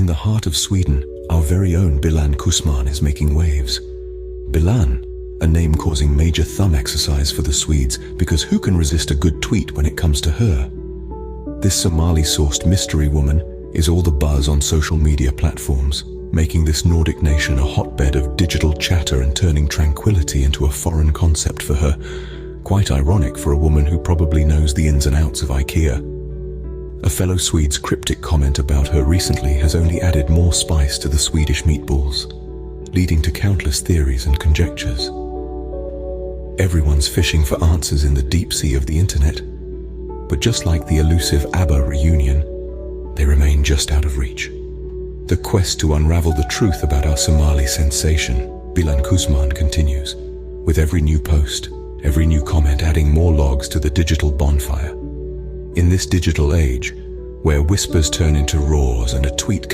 In the heart of Sweden, our very own Bilan Cusmaan is making waves. Bilan, a name causing major thumb exercise for the Swedes, because who can resist a good tweet when it comes to her? This Somali-sourced mystery woman is all the buzz on social media platforms, making this Nordic nation a hotbed of digital chatter and turning tranquility into a foreign concept for her. Quite ironic for a woman who probably knows the ins and outs of IKEA. A fellow Swede's cryptic comment about her recently has only added more spice to the Swedish meatballs, leading to countless theories and conjectures. Everyone's fishing for answers in the deep sea of the internet, but just like the elusive ABBA reunion, they remain just out of reach. The quest to unravel the truth about our Somali sensation, Bilan Cusmaan, continues, with every new post, every new comment adding more logs to the digital bonfire. In this digital age, where whispers turn into roars and a tweet can